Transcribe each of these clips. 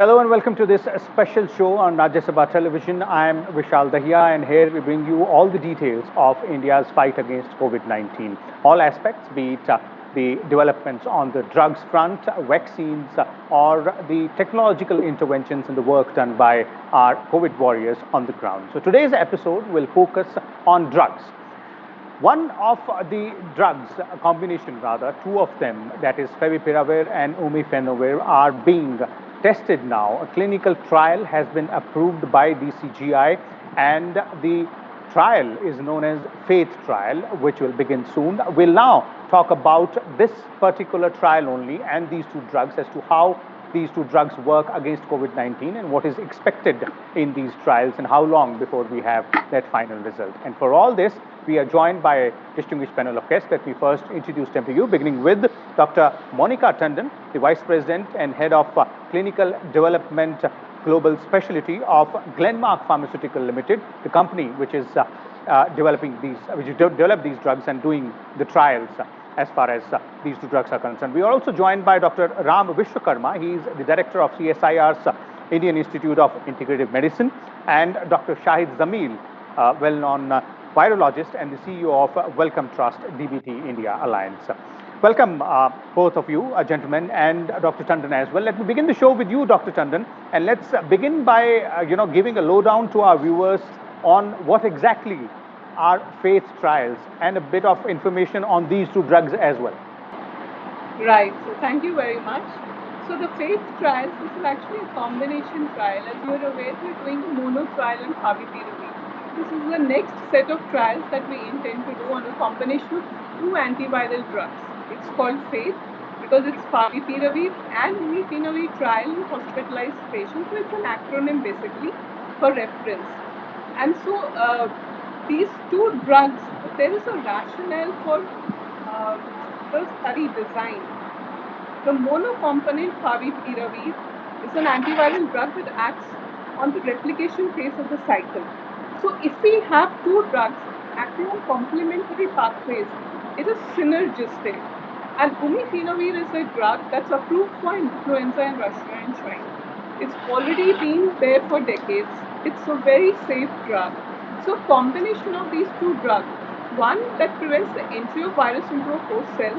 Hello and welcome to this special show on Rajya Sabha Television. I am Vishal Dahiya and here we bring you all the details of India's fight against COVID-19. All aspects, be it the developments on the drugs front, vaccines, or the technological interventions in the work done by our COVID warriors on the ground. So today's episode will focus on drugs. One of the drugs, a combination rather, two of them, that is favipiravir and umifelovir, are being tested now. A clinical trial has been approved by DCGI, and the trial is known as FAITH trial, which will begin soon. We'll now talk about this particular trial only and these two drugs as to how these two drugs work against COVID-19 and what is expected in these trials and how long before we have that final result. And for all this, we are joined by a distinguished panel of guests that we first introduced them to you, beginning with Dr. Monica Tandon, the Vice President and Head of Clinical Development Global Specialty of Glenmark Pharmaceutical Limited, the company which is developing these drugs and doing the trials as far as these two drugs are concerned. We are also joined by Dr. Ram Vishwakarma. He is the Director of CSIR's Indian Institute of Integrative Medicine, and Dr. Shahid Zamil, well-known virologist and the CEO of Wellcome Trust DBT India Alliance. Welcome, both of you, gentlemen, and Dr. Tandon as well. Let me begin the show with you, Dr. Tandon, and let's begin by giving a lowdown to our viewers on what exactly are FAITH trials and a bit of information on these two drugs as well. Right. So thank you very much. So the FAITH trials, this is actually a combination trial. As you are aware, we're doing a mono trial on favipiravir. This is the next set of trials that we intend to do on a combination of two antiviral drugs. It's called FAITH because it's favipiravir and umifelovir trial in hospitalized patients. So it's an acronym basically for reference. And so these two drugs, there is a rationale for the study design. The monocomponent favipiravir is an antiviral drug that acts on the replication phase of the cycle. So if we have two drugs acting on complementary pathways, it is synergistic. And umifelovir is a drug that's approved for influenza in Russia and China. It's already been there for decades. It's a very safe drug. So combination of these two drugs, one that prevents the entry of virus into a host cell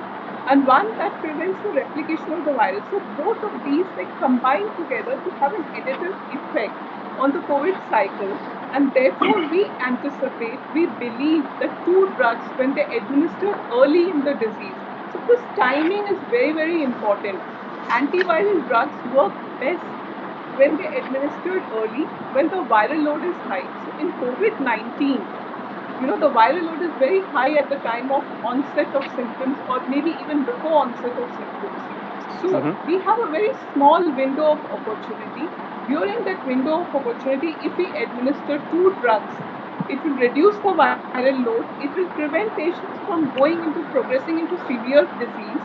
and one that prevents the replication of the virus. So both of these, they combine together to have an additive effect on the COVID cycle, and therefore we anticipate, we believe that two drugs, when they administer early in the disease, so this timing is very, very important. Antiviral drugs work best when they administered early, when the viral load is high. So in COVID-19, the viral load is very high at the time of onset of symptoms or maybe even before onset of symptoms. So we have a very small window of opportunity. During that window of opportunity, if we administer two drugs, it will reduce the viral load, it will prevent patients from progressing into severe disease,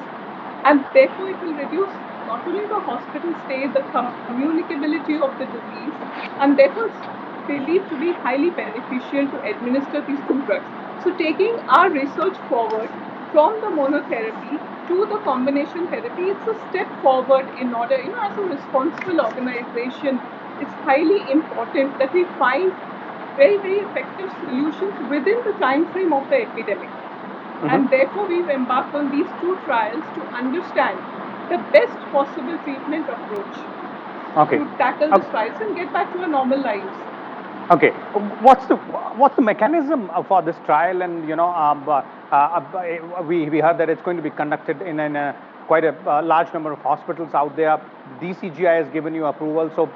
and therefore it will reduce not only the hospital stay, the communicability of the disease, and therefore it's believed to be highly beneficial to administer these two drugs. So taking our research forward from the monotherapy to the combination therapy, it's a step forward in order, as a responsible organization, it's highly important that we find very, very effective solutions within the time frame of the epidemic. And therefore, we've embarked on these two trials to understand the best possible treatment approach to tackle this crisis and get back to our normal lives. Okay, what's the mechanism for this trial? And we heard that it's going to be conducted in quite a large number of hospitals out there. DCGI has given you approval, so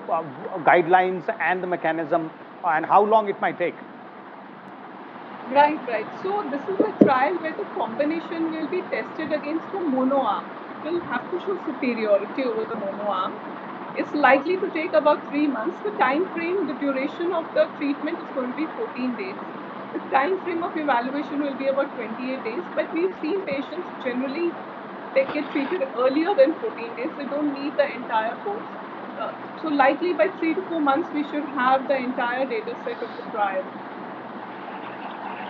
guidelines and the mechanism and how long it might take. Right. So this is a trial where the combination will be tested against the mono arm. It will have to show superiority over the mono arm. It's likely to take about 3 months. The time frame, the duration of the treatment is going to be 14 days. The time frame of evaluation will be about 28 days, but we've seen patients generally, they get treated earlier than 14 days. They don't need the entire course. So likely by 3 to 4 months, we should have the entire data set of the trial.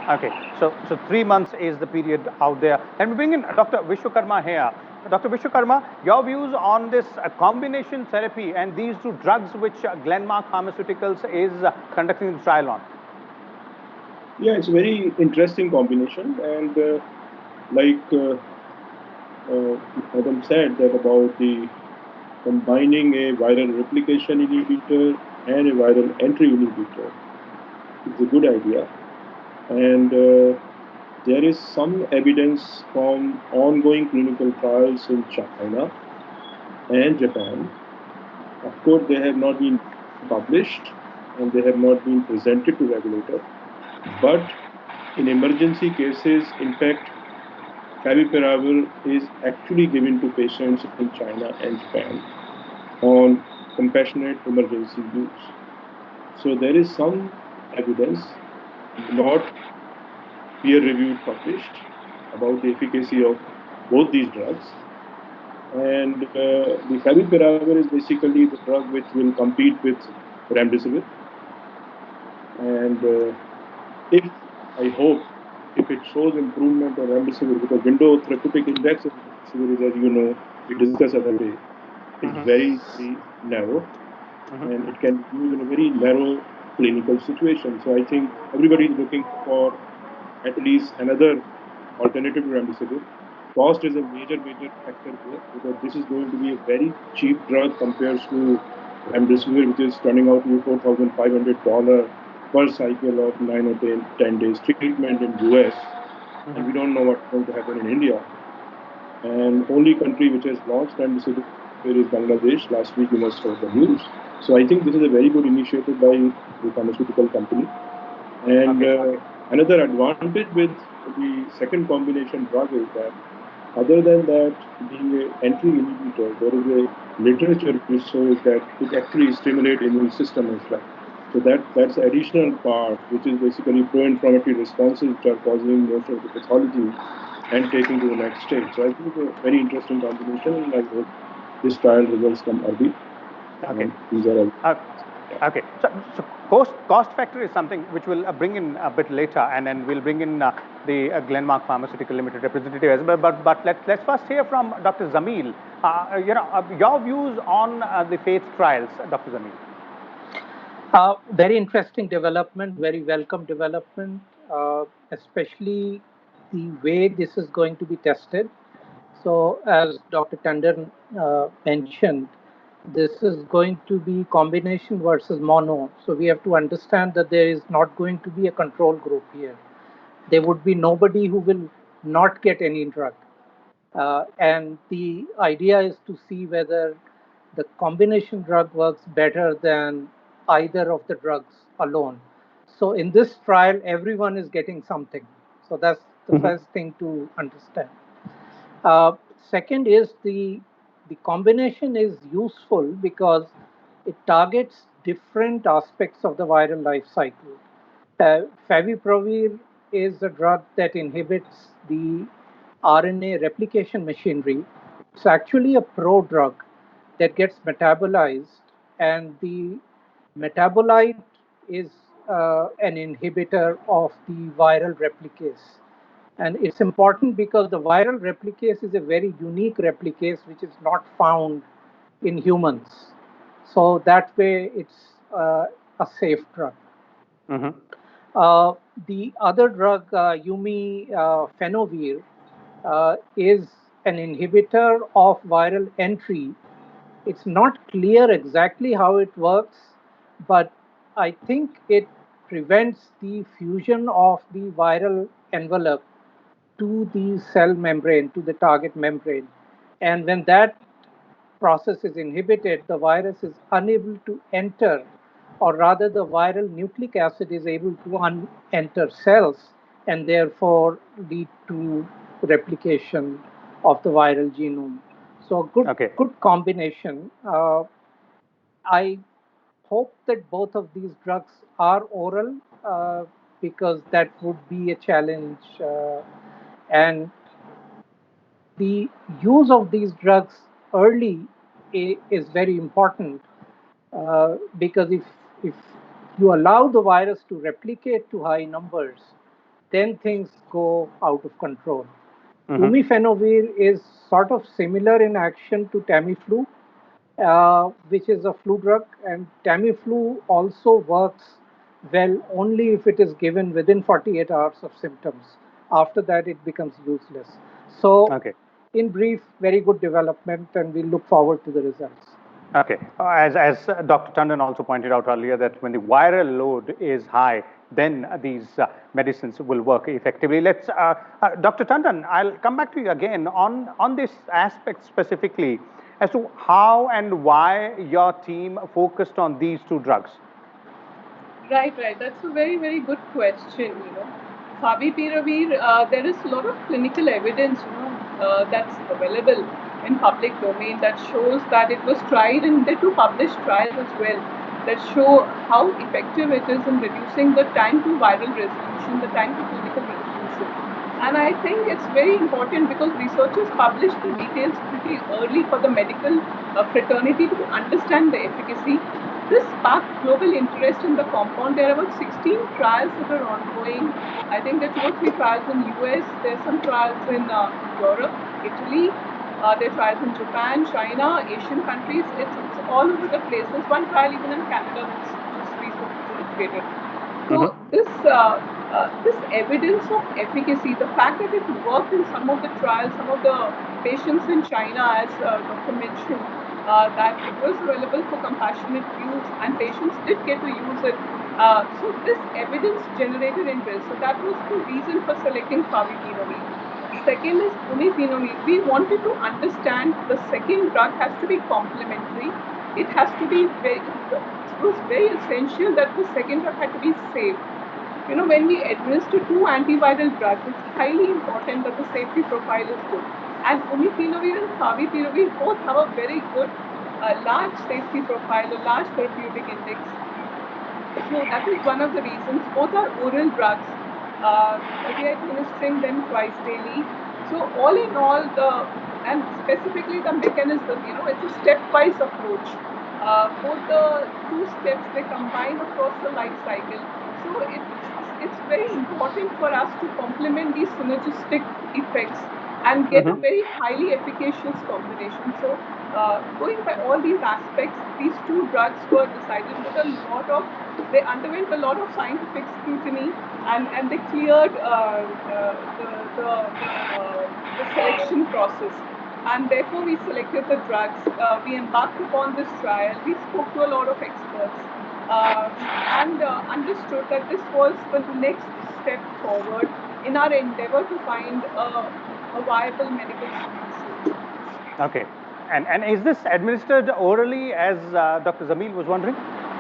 Okay, so 3 months is the period out there. And we bring in Dr. Vishwakarma here. Dr. Vishwakarma, your views on this combination therapy and these two drugs which Glenmark Pharmaceuticals is conducting the trial on? Yeah, it's a very interesting combination, and like Adam said, that about the combining a viral replication inhibitor and a viral entry inhibitor is a good idea, and there is some evidence from ongoing clinical trials in China and Japan. Of course, they have not been published and they have not been presented to regulators. But in emergency cases, in fact, favipiravir is actually given to patients in China and Japan on compassionate emergency use. So there is some evidence, not peer-reviewed, published, about the efficacy of both these drugs. And the favipiravir is basically the drug which will compete with remdesivir. And if I hope if it shows improvement on remdesivir, because window therapeutic index of remdesivir is, as you know, we discuss other day, is very, very narrow, and it can be used in a very narrow clinical situation. So I think everybody is looking for at least another alternative to remdesivir. Cost is a major factor here, because this is going to be a very cheap drug compared to remdesivir, which is turning out to be $4,500 per cycle of 9 or 10 days treatment in US, and we don't know what's going to happen in India. And only country which has launched remdesivir is Bangladesh. Last week you must have heard the news. So I think this is a very good initiative by the pharmaceutical company. And another advantage with the second combination drug is that, other than that being an entry inhibitor, there is a literature which shows that it actually stimulates immune system as well. So that's the additional part, which is basically pro-inflammatory responses which are causing most of the pathology and taking to the next stage. So I think it's a very interesting combination, and I hope this trial results come early. Okay. These are all. Okay, so cost factor is something which we'll bring in a bit later, and then we'll bring in the Glenmark Pharmaceutical Limited representative as well. But let's first hear from Dr. Zamil. Your views on the FAITH trials, Dr. Zamil. Very interesting development, very welcome development, especially the way this is going to be tested. So, as Dr. Tandon mentioned, this is going to be combination versus mono. So we have to understand that there is not going to be a control group here. There would be nobody who will not get any drug. And the idea is to see whether the combination drug works better than either of the drugs alone. So in this trial, everyone is getting something. So that's the first thing to understand. Second is the combination is useful because it targets different aspects of the viral life cycle. Favipiravir is a drug that inhibits the RNA replication machinery. It's actually a prodrug that gets metabolized, and the metabolite is an inhibitor of the viral replicase. And it's important because the viral replicase is a very unique replicase which is not found in humans. So that way it's a safe drug. The other drug, umifenovir, is an inhibitor of viral entry. It's not clear exactly how it works, but I think it prevents the fusion of the viral envelope to the cell membrane, to the target membrane. And when that process is inhibited, the virus is unable to enter, or rather the viral nucleic acid is able to enter cells and therefore lead to replication of the viral genome. So good combination. I hope that both of these drugs are oral because that would be a challenge. And the use of these drugs early is very important because if you allow the virus to replicate to high numbers, then things go out of control. Umifenovir is sort of similar in action to Tamiflu, which is a flu drug, and Tamiflu also works well only if it is given within 48 hours of symptoms. After that, it becomes useless. So, Okay. in brief, very good development, and we look forward to the results. Okay. As Dr. Tandon also pointed out earlier, that when the viral load is high, then these medicines will work effectively. Dr. Tandon, I'll come back to you again on this aspect specifically as to how and why your team focused on these two drugs. Right, right. That's a very, very good question. Favipiravir, there is a lot of clinical evidence, that's available in public domain that shows that it was tried, and there are two published trials as well that show how effective it is in reducing the time to viral resolution, the time to clinical resolution. And I think it's very important because researchers publish the details pretty early for the medical fraternity to understand the efficacy. This sparked global interest in the compound. There are about 16 trials that are ongoing. I think there are 2 or 3 trials in US. There are some trials in Europe, Italy. There are trials in Japan, China, Asian countries. It's all over the place. There's one trial even in Canada which just recently created. So this evidence of efficacy, the fact that it worked in some of the trials, some of the patients in China, as Dr. mentioned, that it was available for compassionate use and patients did get to use it. So this evidence generated interest. So that was the reason for selecting favipiravir. Second is unipiravir. We wanted to understand the second drug has to be complementary. It has to be it was very essential that the second drug had to be safe. When we administer 2 antiviral drugs, it's highly important that the safety profile is good. And unipiravir and favipiravir both have a very good, large safety profile, a large therapeutic index. So that is one of the reasons. Both are oral drugs. We are administering them twice daily. So all in all, and specifically the mechanism, it's a stepwise approach. Both the 2 steps, they combine across the life cycle. So it's very important for us to complement these synergistic effects and get a very highly efficacious combination. So going by all these aspects, these 2 drugs were decided with they underwent a lot of scientific scrutiny, and they cleared the selection process. And therefore, we selected the drugs. We embarked upon this trial. We spoke to a lot of experts and understood that this was the next step forward in our endeavor to find a viable medical solution. Okay. And is this administered orally, as Dr. Zamil was wondering?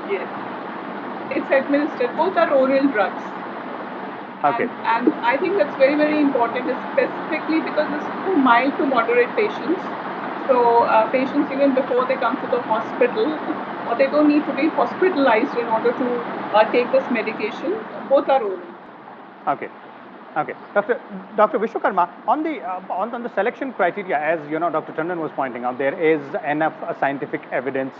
Yes. It's administered. Both are oral drugs. Okay. And I think that's very, very important, specifically because this is for mild to moderate patients. So patients, even before they come to the hospital, or they don't need to be hospitalized in order to take this medication. Both are oral. Okay. Okay, Dr. Vishwakarma, on the selection criteria, as Dr. Tandon was pointing out, there is enough scientific evidence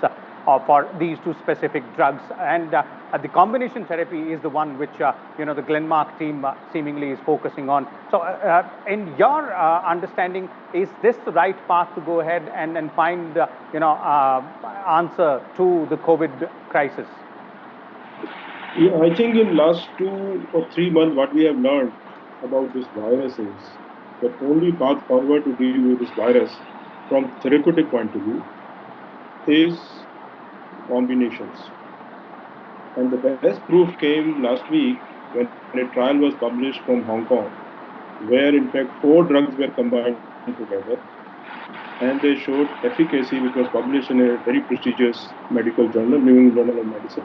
for these 2 specific drugs, and the combination therapy is the one which the Glenmark team seemingly is focusing on. So, in your understanding, is this the right path to go ahead and find answer to the COVID crisis? Yeah, I think in last 2 or 3 months, what we have learned about this virus is that only path forward to deal with this virus from therapeutic point of view is combinations. And the best proof came last week when a trial was published from Hong Kong, where in fact 4 drugs were combined together, and they showed efficacy, which was published in a very prestigious medical journal, New England Journal of Medicine,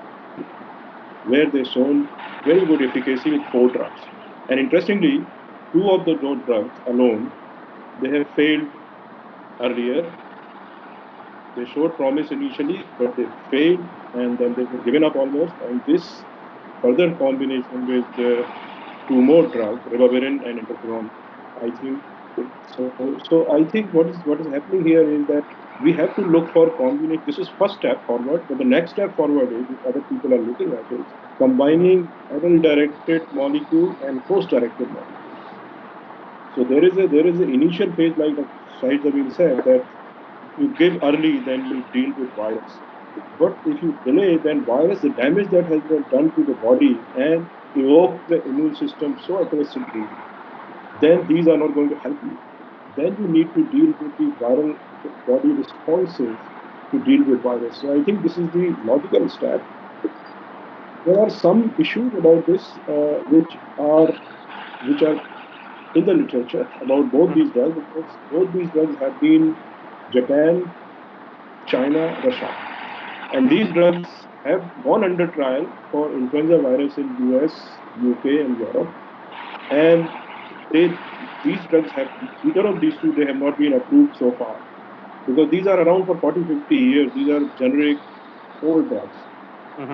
where they shown very good efficacy with 4 drugs. And interestingly, 2 of those drugs alone, they have failed earlier. They showed promise initially, but they failed, and then they were given up almost. And this further combination with 2 more drugs, ribavirin and interferon, I think. So I think what is happening here is that we have to look for combination. This is first step forward, but the next step forward is, if other people are looking at it, combining adult-directed molecule and host-directed molecule. So there is an initial phase, like Shahid Zabir said, that you give early, then you deal with virus. But if you delay, then virus, the damage that has been done to the body and evoke the immune system so aggressively, then these are not going to help you. Then you need to deal with the viral body responses to deal with virus. So I think this is the logical step. There are some issues about this which are in the literature about both these drugs, because both these drugs have been Japan, China, Russia, and these drugs have gone under trial for influenza virus in US, UK, and Europe, and they these drugs have, either of these two, they have not been approved so far, because these are around for 40-50 years. These are generic old drugs.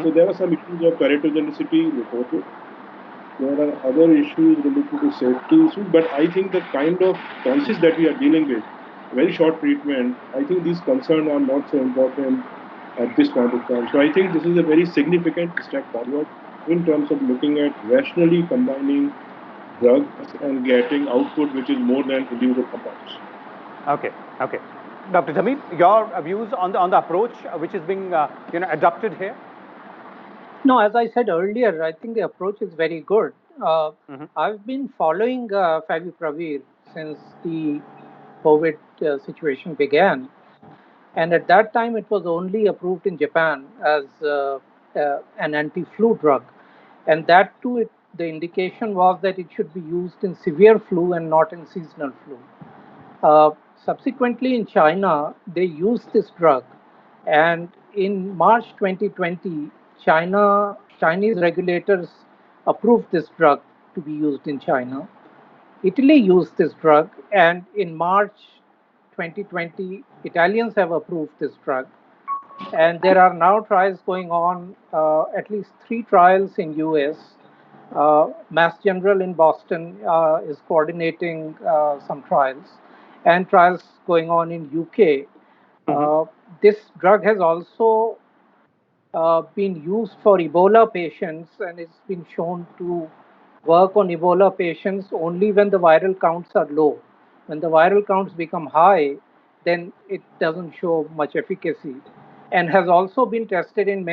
So there are some issues of teratogenicity reported. There are other issues related to safety issues, but I think the kind of cases that we are dealing with, very short treatment, I think these concerns are not so important at this point of time. So I think this is a very significant step forward in terms of looking at rationally combining drugs and getting output which is more than individual compounds. Okay, okay. Dr. Jamil, your views on the approach which is being adopted here? No, as I said earlier, I think the approach is very good. I've been following Favipiravir since the COVID situation began, and at that time it was only approved in Japan as an anti-flu drug, and that too, the indication was that it should be used in severe flu and not in seasonal flu. Subsequently, in China, they used this drug, and in March 2020, Chinese regulators approved this drug to be used in China. Italy used this drug, and in March 2020, Italians have approved this drug. And there are now trials going on, at least 3 trials in US. Mass General in Boston is coordinating some trials, and trials going on in UK. This drug has also been used for Ebola patients, and it's been shown to work on Ebola patients only when the viral counts are low. When the viral counts become high, then it doesn't show much efficacy, and has also been tested on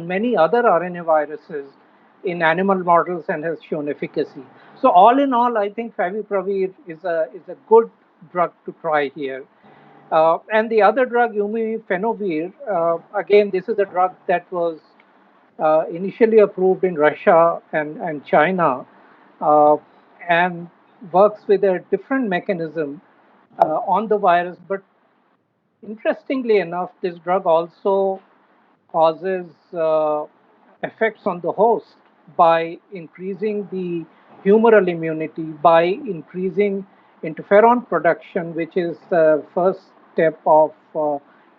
many other RNA viruses in animal models and has shown efficacy. So all in all, I think Favipiravir is a good drug to try here. And the other drug, Umifenovir, again, this is a drug that was initially approved in Russia and China, and works with a different mechanism on the virus. But interestingly enough, this drug also causes effects on the host by increasing the humoral immunity, by increasing interferon production, which is the first step of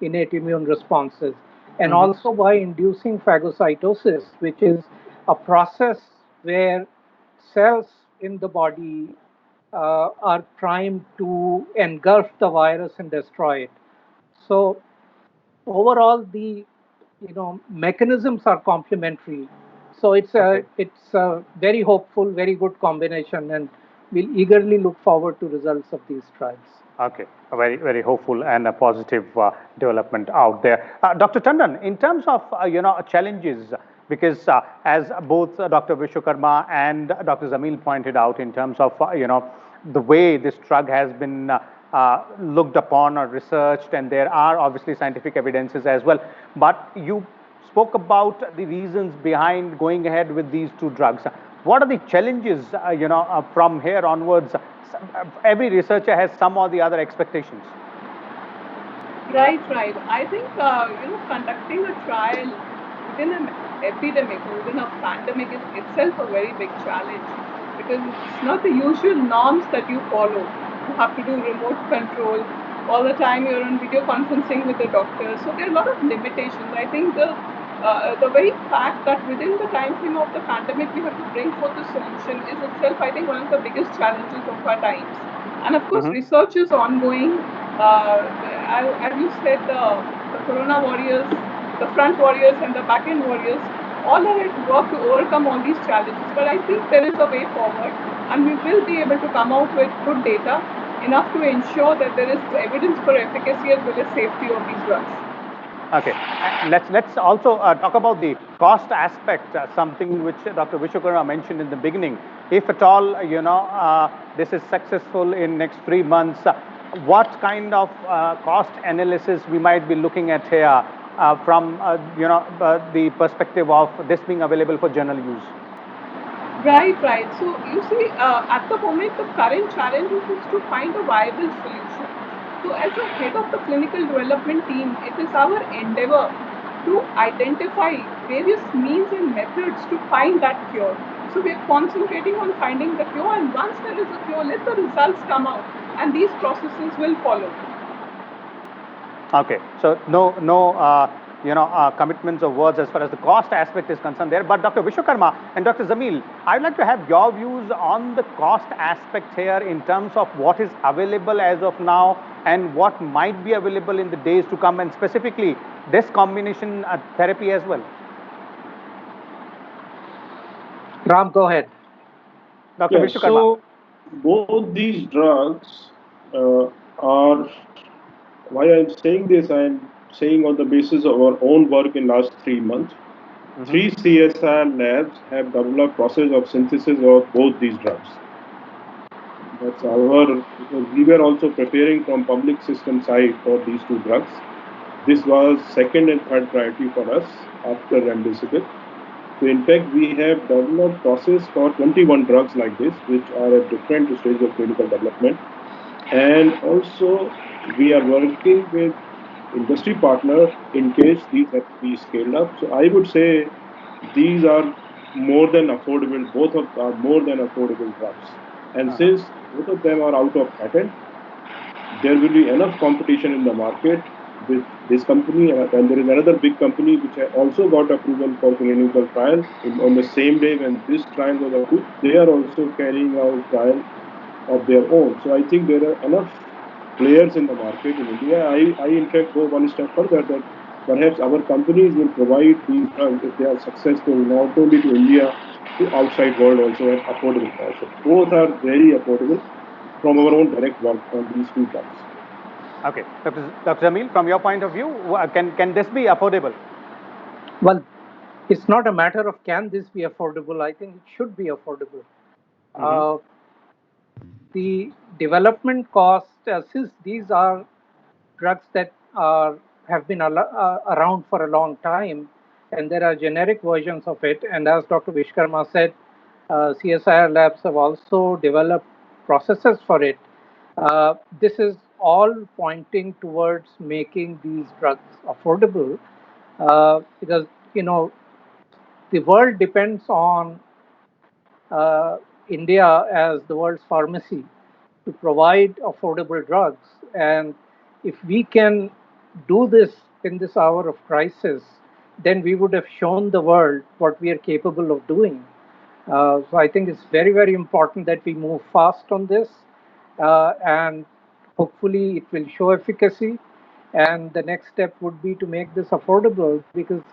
innate immune responses, and also by inducing phagocytosis, which is a process where cells in the body are primed to engulf the virus and destroy it. So overall, the mechanisms are complementary. So it's a very hopeful, very good combination, and we'll eagerly look forward to results of these trials. Okay, a very, very hopeful and a positive development out there. Dr. Tandon, in terms of challenges, because as both Dr. Vishwakarma and Dr. Jamil pointed out, in terms of the way this drug has been looked upon or researched, and there are obviously scientific evidences as well. But you spoke about the reasons behind going ahead with these 2 drugs. What are the challenges, from here onwards? Every researcher has some or the other expectations. Right. I think conducting a trial within an epidemic or within a pandemic is itself a very big challenge, because it's not the usual norms that you follow. You have to do remote control all the time. You're on video conferencing with the doctor, so there are a lot of limitations. I think the very fact that within the time frame of the pandemic we have to bring forth a solution is itself, I think, one of the biggest challenges of our times. And of course, research is ongoing. As you said, the corona warriors, the front warriors and the back end warriors, all are at work to overcome all these challenges. But I think there is a way forward. and we will be able to come out with good data enough to ensure that there is evidence for efficacy as well as safety of these drugs. Okay, let's also talk about the cost aspect, something which Dr. Vishwakarma mentioned in the beginning. If at all, this is successful in next 3 months, what kind of cost analysis we might be looking at here from the perspective of this being available for general use? Right. So you see, at the moment, the current challenge is to find a viable solution. So, as a head of the clinical development team, it is our endeavor to identify various means and methods to find that cure. So, we are concentrating on finding the cure, and once there is a cure, let the results come out, and these processes will follow. Okay, so no commitments or words as far as the cost aspect is concerned there. But Dr. Vishwakarma and Dr. Zamil, I'd like to have your views on the cost aspect here in terms of what is available as of now and what might be available in the days to come, and specifically this combination therapy as well. Ram, go ahead. Dr. Vishwakarma. So both these drugs are, why I'm saying this, I'm saying on the basis of our own work in last 3 months. Three CSIR labs have developed process of synthesis of both these drugs. That's because we were also preparing from public system side for these two drugs. This was second and third priority for us after remdesivir. So in fact, we have developed process for 21 drugs like this, which are at different stages of clinical development. And also, we are working with industry partners in case these have to be scaled up. So I would say these are more than affordable. Both of are more than affordable drugs. And since both of them are out of patent, there will be enough competition in the market with this company, and there is another big company which also got approval for clinical trial on the same day when this trial was approved. They are also carrying out trial of their own. So I think there are enough players in the market in India. I in fact go one step further that perhaps our companies will provide these drugs if they are successful not only to India, to outside world also at affordable cost. So both are very affordable from our own direct work on these two drugs. Okay, Dr. Zamil, from your point of view, can this be affordable? Well, it's not a matter of can this be affordable. I think it should be affordable. The development cost, since these are drugs that have been around for a long time, and there are generic versions of it. And as Dr. Vishwakarma said, CSIR labs have also developed processes for it. This is all pointing towards making these drugs affordable, because the world depends on India as the world's pharmacy to provide affordable drugs. And if we can do this in this hour of crisis, then we would have shown the world what we are capable of doing. So I think it's very, very important that we move fast on this, and hopefully it will show efficacy. And the next step would be to make this affordable, because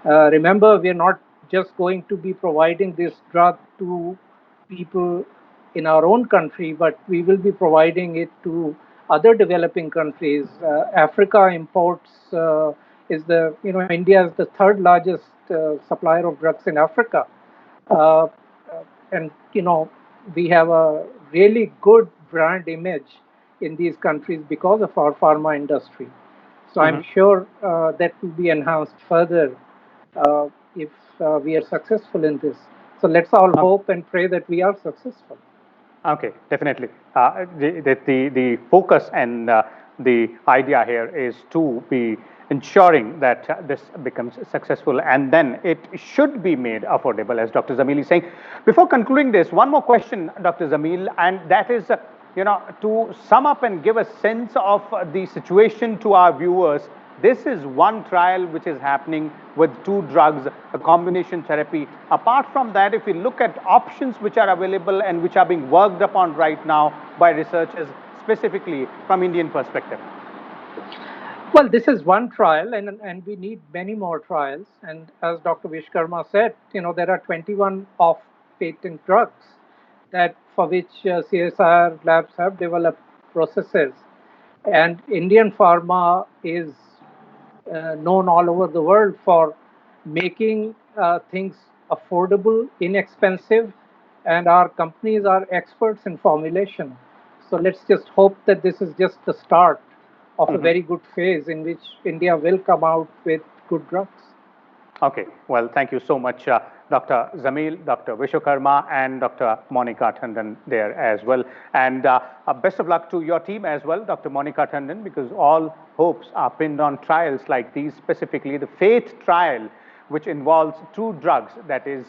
remember, we are not just going to be providing this drug to people in our own country, but we will be providing it to other developing countries. Africa imports is India is the third largest supplier of drugs in Africa, and we have a really good brand image in these countries because of our pharma industry. So I'm sure that will be enhanced further if we are successful in this. So let's all hope and pray that we are successful. Okay, definitely. The focus and the idea here is to be ensuring that this becomes successful, and then it should be made affordable, as Dr. Zamil is saying. Before concluding this, one more question, Dr. Zamil, and that is, to sum up and give a sense of the situation to our viewers. This is one trial which is happening with two drugs, a combination therapy. Apart from that, if we look at options which are available and which are being worked upon right now by researchers, specifically from Indian perspective. Well, this is one trial, and we need many more trials. And as Dr. Vishwakarma said, there are 21 off-patent drugs. that for which CSR labs have developed processes. And Indian pharma is known all over the world for making things affordable, inexpensive, and our companies are experts in formulation. So let's just hope that this is just the start of a very good phase in which India will come out with good drugs. Okay, well, thank you so much, Dr. Zamil, Dr. Vishwakarma, and Dr. Monica Tandon there as well. And best of luck to your team as well, Dr. Monica Tandon, because all hopes are pinned on trials like these, specifically the FAITH trial, which involves two drugs, that is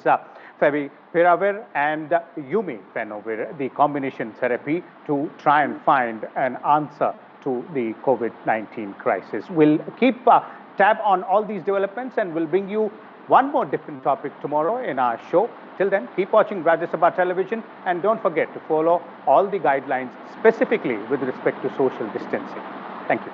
favipiravir and umifenovir, the combination therapy, to try and find an answer to the COVID-19 crisis. We'll keep tab on all these developments and we'll bring you one more different topic tomorrow in our show. Till then, keep watching Rajya Sabha television and don't forget to follow all the guidelines specifically with respect to social distancing. Thank you.